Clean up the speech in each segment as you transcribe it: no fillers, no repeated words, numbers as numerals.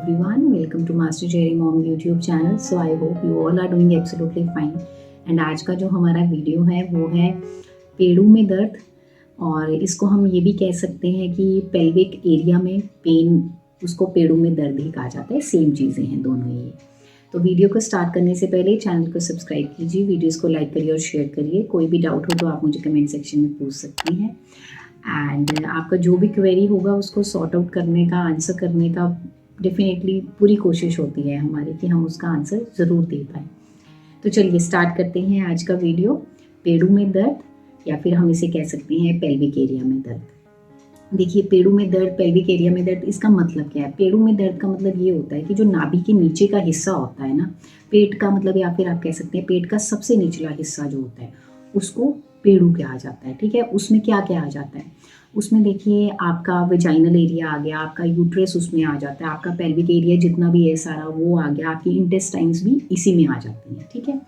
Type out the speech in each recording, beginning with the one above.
everyone, welcome to Master Cherry Mom YouTube channel. So I hope you all are doing absolutely fine. And आज का जो हमारा video है वो है पेड़ों में दर्द, और इसको हम ये भी कह सकते हैं कि पेल्विक एरिया में पेन, उसको पेड़ों में दर्द ही कहा जाता है। सेम चीज़ें हैं दोनों ये। तो वीडियो को स्टार्ट करने से पहले चैनल को सब्सक्राइब कीजिए, वीडियोस को लाइक करिए और शेयर करिए। कोई भी डाउट हो तो आप मुझे कमेंट सेक्शन में पूछ सकती हैं। एंड आपका जो भी क्वेरी होगा उसको सॉर्ट आउट करने का, आंसर करने का डेफिनेटली पूरी कोशिश होती है हमारी कि हम उसका आंसर ज़रूर दे पाएँ। तो चलिए स्टार्ट करते हैं आज का वीडियो। पेड़ों में दर्द, या फिर हम इसे कह सकते हैं पेल्विक एरिया में दर्द। देखिए, पेड़ों में दर्द, पेल्विक एरिया में दर्द, इसका मतलब क्या है? पेड़ों में दर्द का मतलब ये होता है कि जो नाभि के नीचे का हिस्सा होता है ना, पेट का मतलब, या फिर आप कह सकते हैं पेट का सबसे निचला हिस्सा जो होता है उसको पेड़ू कहा जाता है। ठीक है, उसमें क्या क्या आ जाता है? उसमें देखिए, आपका वेजाइनल एरिया आ गया, आपका यूट्रस उसमें आ जाता है, आपका पेल्विक एरिया जितना भी है सारा वो आ गया, आपकी इंटेस्टाइन्स भी इसी में आ जाती हैं। ठीक है,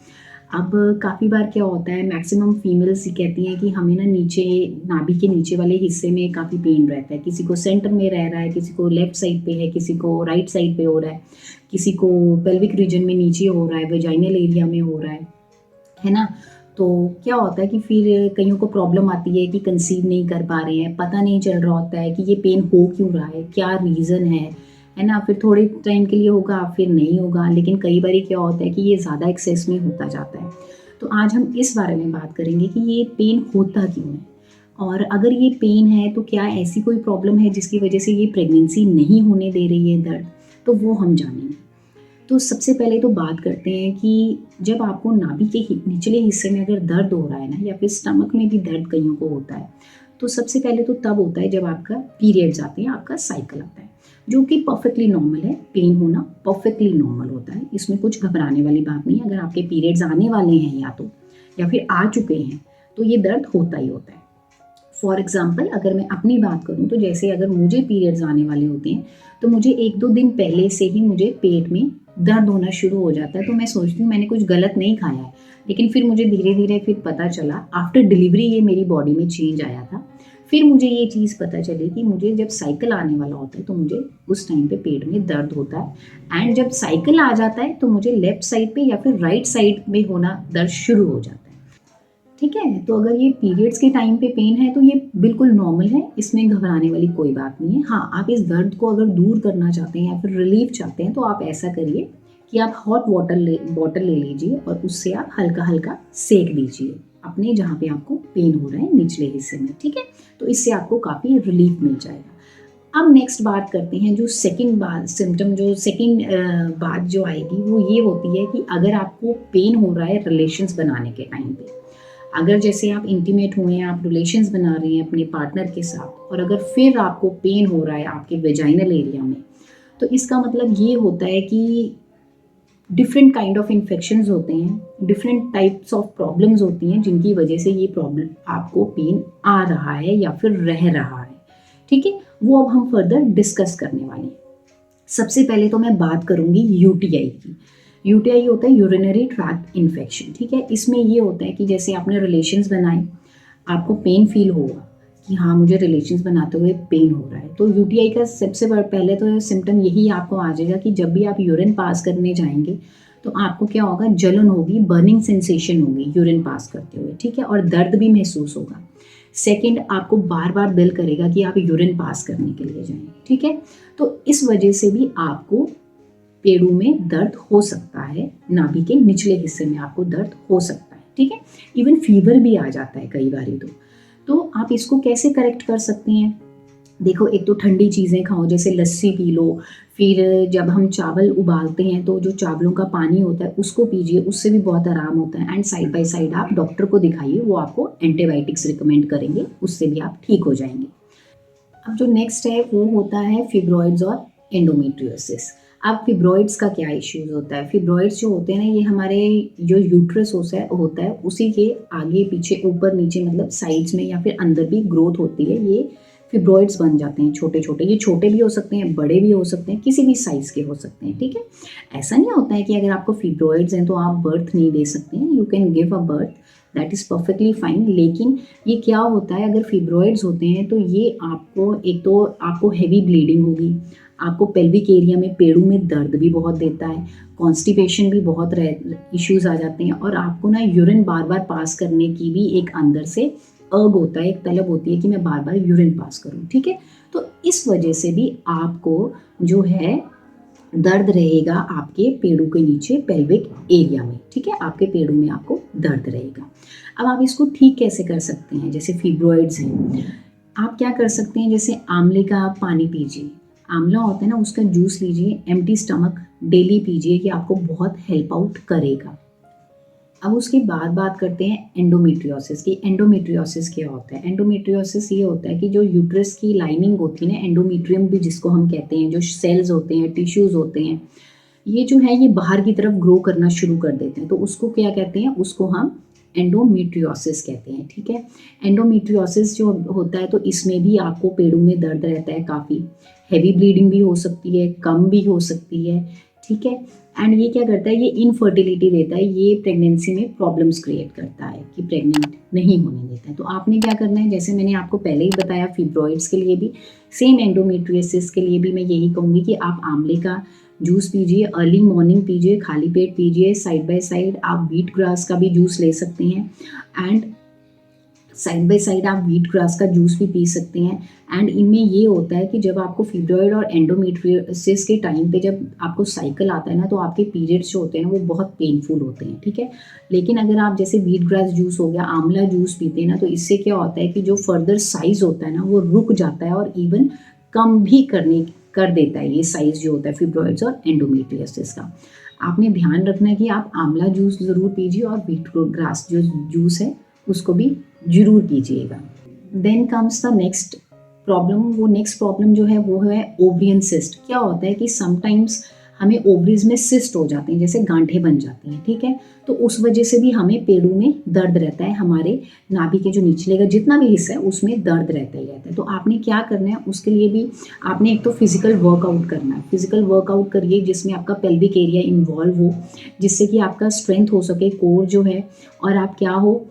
अब काफ़ी बार क्या होता है, मैक्सिमम फीमेल्स कहती हैं कि हमें ना नीचे नाभि के नीचे वाले हिस्से में काफ़ी पेन रहता है। किसी को सेंटर में रह रहा है, किसी को लेफ्ट साइड पे है, किसी को राइट साइड पे हो रहा है, किसी को पेल्विक रीजन में नीचे हो रहा है, वेजाइनल एरिया में हो रहा है ना। तो क्या होता है कि फिर कईयों को प्रॉब्लम आती है कि कंसीव नहीं कर पा रहे हैं, पता नहीं चल रहा होता है कि ये पेन हो क्यों रहा है, क्या रीज़न है ना। फिर थोड़े टाइम के लिए होगा, फिर नहीं होगा, लेकिन कई बार क्या होता है कि ये ज़्यादा एक्सेस में होता जाता है। तो आज हम इस बारे में बात करेंगे कि ये पेन होता क्यों है, और अगर ये पेन है तो क्या ऐसी कोई प्रॉब्लम है जिसकी वजह से ये प्रेगनेंसी नहीं होने दे रही है दर्द, तो वो हम जानेंगे। तो सबसे पहले तो बात करते हैं कि जब आपको नाभि के निचले हिस्से में अगर दर्द हो रहा है ना, या फिर स्टमक में भी दर्द कईयों को होता है, तो सबसे पहले तो तब होता है जब आपका पीरियड्स आते हैं, आपका साइकिल आता है, जो कि परफेक्टली नॉर्मल है। पेन होना परफेक्टली नॉर्मल होता है, इसमें कुछ घबराने वाली बात नहीं है। अगर आपके पीरियड्स आने वाले हैं या फिर आ चुके हैं तो ये दर्द होता ही होता है। फॉर एग्जाम्पल, अगर मैं अपनी बात करूँ तो जैसे अगर मुझे पीरियड्स आने वाले होते हैं तो मुझे 1-2 दिन पहले से ही मुझे पेट में दर्द होना शुरू हो जाता है। तो मैं सोचती हूँ मैंने कुछ गलत नहीं खाया है, लेकिन फिर मुझे धीरे धीरे फिर पता चला, आफ्टर डिलीवरी ये मेरी बॉडी में चेंज आया था। फिर मुझे ये चीज़ पता चली कि मुझे जब साइकिल आने वाला होता है तो मुझे उस टाइम पे पेट में दर्द होता है, एंड जब साइकिल आ जाता है तो मुझे लेफ्ट साइड पे या फिर राइट साइड में होना दर्द शुरू हो जाता है। ठीक है, तो अगर ये पीरियड्स के टाइम पे पेन है तो ये बिल्कुल नॉर्मल है, इसमें घबराने वाली कोई बात नहीं है। हाँ, आप इस दर्द को अगर दूर करना चाहते हैं या फिर रिलीफ चाहते हैं तो आप ऐसा करिए कि आप हॉट वाटर ले लीजिए और उससे आप हल्का हल्का सेक दीजिए अपने जहाँ पे आपको पेन हो रहा है निचले हिस्से में। ठीक है, तो इससे आपको काफ़ी रिलीफ मिल जाएगा। अब नेक्स्ट बात करते हैं, जो सेकंड बात सिम्टम, जो सेकंड बात जो आएगी वो ये होती है कि अगर आपको पेन हो रहा है रिलेशंस बनाने के टाइम पे, अगर जैसे आप इंटीमेट हुए हैं, आप रिलेशंस बना रहे हैं अपने पार्टनर के साथ, और अगर फिर आपको पेन हो रहा है आपके वेजाइनल एरिया में, तो इसका मतलब ये होता है कि डिफरेंट काइंड ऑफ इन्फेक्शंस होते हैं, डिफरेंट टाइप्स ऑफ प्रॉब्लम्स होती हैं जिनकी वजह से ये प्रॉब्लम आपको पेन आ रहा है या फिर रह रहा है। ठीक है, वो अब हम फर्दर डिस्कस करने वाले हैं। सबसे पहले तो मैं बात करूंगी यूटीआई की। यूटीआई होता है यूरिनरी ट्रैक्ट इन्फेक्शन। ठीक है, इसमें ये होता है कि जैसे आपने रिलेशंस बनाए, आपको पेन फील होगा कि हाँ मुझे रिलेशंस बनाते हुए पेन हो रहा है, तो यूटीआई का सबसे पहले तो सिम्टम यही आपको आ जाएगा कि जब भी आप यूरिन पास करने जाएंगे तो आपको क्या होगा, जलन होगी, बर्निंग सेंसेशन होगी यूरिन पास करते हुए। ठीक है, और दर्द भी महसूस होगा। सेकंड, आपको बार बार दिल करेगा कि आप यूरिन पास करने के लिए जाएं। ठीक है, तो इस वजह से भी आपको पेड़ों में दर्द हो सकता है, नाभि के निचले हिस्से में आपको दर्द हो सकता है। ठीक है, इवन फीवर भी आ जाता है कई बार। तो आप इसको कैसे करेक्ट कर सकते हैं? देखो, एक तो ठंडी चीज़ें खाओ, जैसे लस्सी पी लो, फिर जब हम चावल उबालते हैं तो जो चावलों का पानी होता है उसको पीजिए, उससे भी बहुत आराम होता है। एंड साइड बाय साइड आप डॉक्टर को दिखाइए, वो आपको एंटीबायोटिक्स रिकमेंड करेंगे, उससे भी आप ठीक हो जाएंगे। अब जो नेक्स्ट है वो होता है फिब्रॉइड्स और एंडोमेट्रियोसिस। अब फिब्रॉइड्स का क्या इश्यूज होता है? फिब्रॉइड्स जो होते हैं ना, ये हमारे जो यूट्रस होता है उसी के आगे पीछे ऊपर नीचे, मतलब साइड्स में या फिर अंदर भी ग्रोथ होती है। ये फिब्रॉइड्स बन जाते हैं छोटे छोटे। ये छोटे भी हो सकते हैं, बड़े भी हो सकते हैं, किसी भी साइज़ के हो सकते हैं। ठीक है, ऐसा नहीं होता है कि अगर आपको फिब्रॉइड्स हैं तो आप बर्थ नहीं दे सकते हैं। You can give a birth, that is perfectly fine. लेकिन ये क्या होता है, अगर फिब्रॉइड्स होते हैं तो ये आपको, एक तो आपको हैवी ब्लीडिंग होगी, आपको पेल्विक एरिया में, पेड़ों में दर्द भी बहुत देता है, कॉन्स्टिपेशन भी बहुत इश्यूज आ जाते हैं, और आपको ना यूरिन बार बार पास करने की भी एक अंदर से अर्ग होता है, एक तलब होती है कि मैं बार बार यूरिन पास करूं, ठीक है। तो इस वजह से भी आपको जो है दर्द रहेगा आपके पेड़ों के नीचे पेल्विक एरिया में, ठीक है, आपके पेड़ों में आपको दर्द रहेगा। अब आप इसको ठीक कैसे कर सकते हैं, जैसे फिब्रॉइड्स हैं, आप क्या कर सकते हैं, जैसे आंवले का पानी पीजिए, आंवला होता है ना, उसका जूस लीजिए, एम्प्टी स्टमक डेली पीजिए, ये आपको बहुत हेल्प आउट करेगा। अब उसके बाद बात करते हैं एंडोमेट्रियोसिस की। एंडोमेट्रियोसिस क्या होता है? एंडोमेट्रियोसिस ये होता है कि जो यूट्रस की लाइनिंग होती है ना, एंडोमेट्रियम भी जिसको हम कहते हैं, जो सेल्स होते हैं, टिश्यूज होते हैं, ये जो है ये बाहर की तरफ ग्रो करना शुरू कर देते हैं, तो उसको क्या कहते हैं? उसको हम एंडोमेट्रियोसिस कहते हैं, ठीक है। एंडोमेट्रियोसिस जो होता है तो इसमें भी आपको पेड़ों में दर्द रहता है, काफ़ी हैवी ब्लीडिंग भी हो सकती है, कम भी हो सकती है, ठीक है। एंड ये क्या करता है? ये इनफर्टिलिटी देता है, ये प्रेगनेंसी में प्रॉब्लम्स क्रिएट करता है कि प्रेग्नेंट नहीं होने देता है। तो आपने क्या करना है, जैसे मैंने आपको पहले ही बताया फिब्रॉइड्स के लिए भी सेम, एंडोमेट्रियोसिस के लिए भी मैं यही कहूँगी कि आप आंवले का जूस पीजिए, अर्ली मॉर्निंग पीजिए, खाली पेट पीजिए, साइड बाय साइड आप व्हीट ग्रास का भी जूस ले सकते हैं, एंड साइड बाय साइड आप व्हीट ग्रास का जूस भी पी सकते हैं। एंड इनमें ये होता है कि जब आपको फिब्रॉइड और एंडोमेट्रियोसिस के टाइम पे जब आपको साइकिल आता है ना, तो आपके पीरियड्स जो होते हैं ना वो बहुत पेनफुल होते हैं, ठीक है। लेकिन अगर आप जैसे व्हीट ग्रास जूस हो गया, आंवला जूस पीते हैं ना, तो इससे क्या होता है कि जो फर्दर साइज होता है ना वो रुक जाता है, और इवन कम भी कर देता है ये साइज जो होता है फिब्रॉइड्स और एंडोमेट्रियोसिस का। आपने ध्यान रखना है कि आप आंवला जूस ज़रूर पीजिए, और व्हीट ग्रास जो जूस है उसको भी जरूर कीजिएगा। Then comes the next problem. वो नेक्स्ट प्रॉब्लम जो है वो है ओवरियन सिस्ट। क्या होता है कि समटाइम्स हमें ओवरीज में सिस्ट हो जाते हैं, जैसे गांठें बन जाती हैं, ठीक है। तो उस वजह से भी हमें पेड़ों में दर्द रहता है, हमारे नाभि के जो निचले का जितना भी हिस्सा है उसमें दर्द रहता ही रहता है। तो आपने क्या करना है, उसके लिए भी आपने एक तो फिजिकल वर्कआउट करना है। फिजिकल वर्कआउट करिए जिसमें आपका पेल्विक एरिया इन्वॉल्व हो, जिससे कि आपका स्ट्रेंथ हो सके, कोर जो है, और आप क्या हो,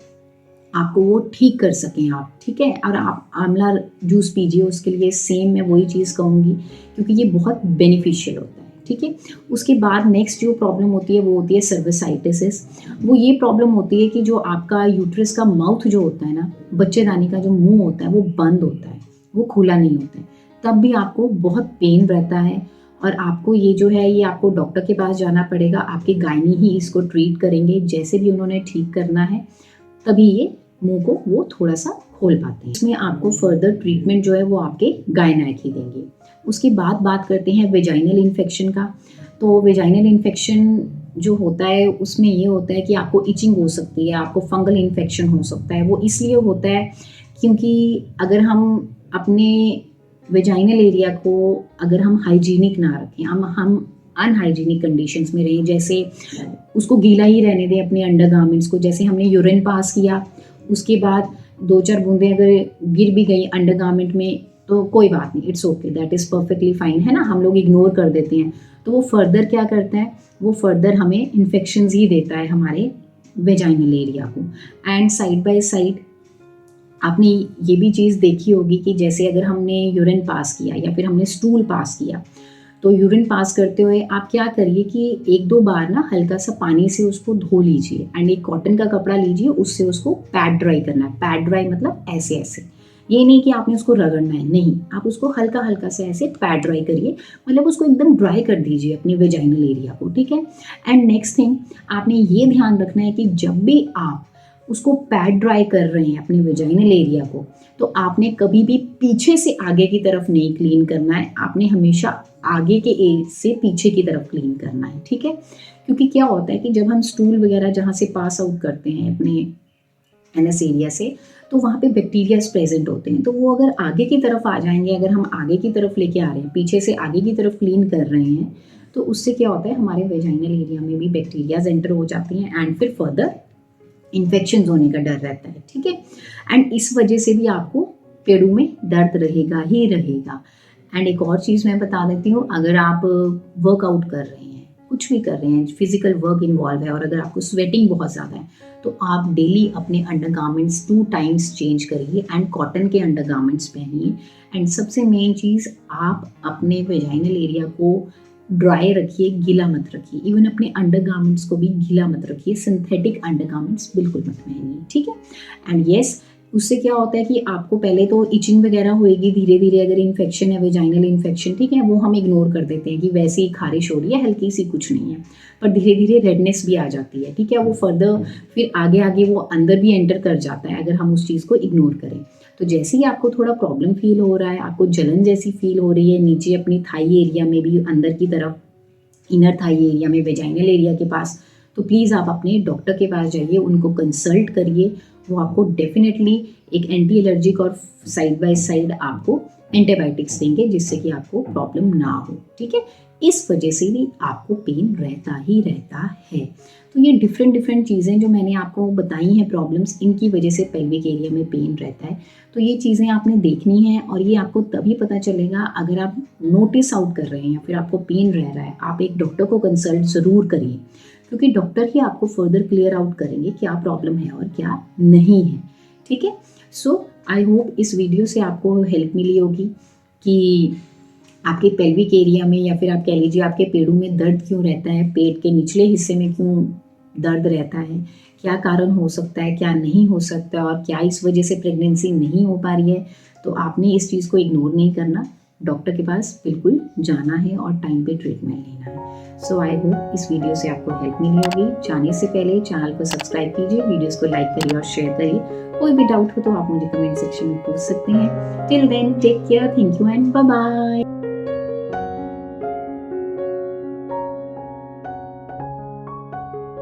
आपको वो ठीक कर सकें आप, ठीक है। और आप आंवला जूस पीजिए, उसके लिए सेम मैं वही चीज़ कहूँगी, क्योंकि ये बहुत बेनिफिशियल होता है, ठीक है। उसके बाद नेक्स्ट जो प्रॉब्लम होती है वो होती है सर्विसाइटिस। वो ये प्रॉब्लम होती है कि जो आपका यूट्रस का माउथ जो होता है ना, बच्चेदानी का जो मुंह होता है वो बंद होता है, वो खुला नहीं होता है, तब भी आपको बहुत पेन रहता है, और आपको ये जो है ये आपको डॉक्टर के पास जाना पड़ेगा। आपके गायनी ही इसको ट्रीट करेंगे, जैसे भी उन्होंने ठीक करना है, तभी ये मुंह को वो थोड़ा सा खोल पाते हैं। इसमें आपको फर्दर ट्रीटमेंट जो है वो आपके गायनाक ही देंगे। उसके बाद बात करते हैं वेजाइनल इन्फेक्शन का। तो वेजाइनल इन्फेक्शन जो होता है उसमें ये होता है कि आपको इचिंग हो सकती है, आपको फंगल इन्फेक्शन हो सकता है। वो इसलिए होता है क्योंकि अगर हम अपने वेजाइनल एरिया को अगर हम हाइजीनिक ना रखें, हम अनहाइजीनिक कंडीशंस में रहें, जैसे उसको गीला ही रहने दें अपने अंडरगारमेंट्स को, जैसे हमने यूरिन पास किया, उसके बाद 2-4 बूंदें अगर गिर भी गई अंडरगारमेंट में तो कोई बात नहीं, it's okay, that is perfectly fine, है ना, हम लोग इग्नोर कर देते हैं। तो वो फर्दर क्या करता है, वो फर्दर हमें इन्फेक्शंस ही देता है हमारे वेजाइनल एरिया को। एंड साइड बाय साइड आपने ये भी चीज़ देखी होगी कि जैसे अगर हमने यूरिन पास किया या फिर हमने स्टूल पास किया, तो यूरिन पास करते हुए आप क्या करिए कि 1-2 बार ना हल्का सा पानी से उसको धो लीजिए, एंड एक कॉटन का कपड़ा लीजिए, उससे उसको पैड ड्राई करना है। पैड ड्राई मतलब ऐसे ऐसे, ये नहीं कि आपने उसको रगड़ना है, नहीं, आप उसको हल्का हल्का से ऐसे पैड ड्राई करिए, मतलब उसको एकदम ड्राई कर दीजिए अपने वेजाइनल एरिया को, ठीक है। एंड नेक्स्ट थिंग आपने ये ध्यान रखना है कि जब भी आप उसको पैड ड्राई कर रहे हैं अपने वेजाइनल एरिया को, तो आपने कभी भी पीछे से आगे की तरफ नहीं क्लीन करना है, आपने हमेशा आगे के एज से पीछे की तरफ क्लीन करना है, ठीक है। क्योंकि क्या होता है कि जब हम स्टूल वगैरह जहाँ से पास आउट करते हैं अपने एनएस एरिया से, तो वहाँ पे बैक्टीरियाज प्रेजेंट होते हैं, तो वो अगर आगे की तरफ आ जाएंगे, अगर हम आगे की तरफ लेके आ रहे हैं, पीछे से आगे की तरफ क्लीन कर रहे हैं, तो उससे क्या होता है हमारे वेजाइनल एरिया में भी बैक्टीरियाज एंटर हो जाती हैं, एंड फिर फर्दर इन्फेक्शन होने का डर रहता है, ठीक है। एंड इस वजह से भी आपको पेड़ों में दर्द रहेगा ही रहेगा। एंड एक और चीज़ मैं बता देती हूँ, अगर आप वर्कआउट कर रहे हैं, कुछ भी कर रहे हैं, फिजिकल वर्क इन्वॉल्व है, और अगर आपको स्वेटिंग बहुत ज़्यादा है, तो आप डेली अपने अंडरगारमेंट्स 2 टाइम्स चेंज करिए एंड कॉटन के अंडरगारमेंट्स पहनिए। एंड सबसे मेन चीज़, आप अपने वेजाइनल एरिया को ड्राई रखिए, गीला मत रखिए। इवन अपने अंडरगारमेंट्स को भी गीला मत रखिए, सिंथेटिक अंडरगारमेंट्स बिल्कुल मत पहनिए, ठीक है। एंड येस, उससे क्या होता है कि आपको पहले तो इचिंग वगैरह होएगी, धीरे धीरे अगर इन्फेक्शन है, वेजाइनल इन्फेक्शन, ठीक है, वो हम इग्नोर कर देते हैं कि वैसे ही खारिश हो रही है, हल्की सी, कुछ नहीं है। पर धीरे धीरे रेडनेस भी आ जाती है, ठीक है, वो फर्दर फिर आगे आगे वो अंदर भी एंटर कर जाता है अगर हम उस चीज़ को इग्नोर करें। तो जैसे ही आपको थोड़ा प्रॉब्लम फील हो रहा है, आपको जलन जैसी फील हो रही है नीचे अपनी थाई एरिया में भी, अंदर की तरफ इनर थाई एरिया में, वेजाइनल एरिया के पास, तो प्लीज़ आप अपने डॉक्टर के पास जाइए, उनको कंसल्ट करिए। वो आपको डेफिनेटली एक एंटी एलर्जिक और साइड बाय साइड आपको एंटीबायोटिक्स देंगे जिससे कि आपको प्रॉब्लम ना हो, ठीक है। इस वजह से भी आपको पेन रहता ही रहता है। तो ये डिफरेंट चीज़ें जो मैंने आपको बताई हैं प्रॉब्लम्स, इनकी वजह से पेल्विक एरिया में पेन रहता है। तो ये चीज़ें आपने देखनी है और ये आपको तभी पता चलेगा अगर आप नोटिस आउट कर रहे हैं या फिर आपको पेन रह रहा है। आप एक डॉक्टर को कंसल्ट ज़रूर करिए, क्योंकि डॉक्टर ही आपको फर्दर क्लियर आउट करेंगे क्या प्रॉब्लम है और क्या नहीं है, ठीक है। सो आई होप इस वीडियो से आपको हेल्प मिली होगी कि आपके पेल्विक एरिया में, या फिर आप कह लीजिए आपके पेड़ों में दर्द क्यों रहता है, पेट के निचले हिस्से में क्यों दर्द रहता है, क्या कारण हो सकता है, क्या नहीं हो सकता, और क्या इस वजह से प्रेगनेंसी नहीं हो पा रही है। तो आपने इस चीज़ को इग्नोर नहीं करना, डॉक्टर के पास बिल्कुल जाना है और टाइम पे ट्रीटमेंट लेना है। सो आई होप इस वीडियो से आपको हेल्प मिली होगी। जाने से पहले चैनल को सब्सक्राइब कीजिए, वीडियोस को लाइक करिए और शेयर करिए। कोई भी डाउट हो तो आप मुझे कमेंट सेक्शन में पूछ सकते हैं। Till then take care, thank you and bye bye.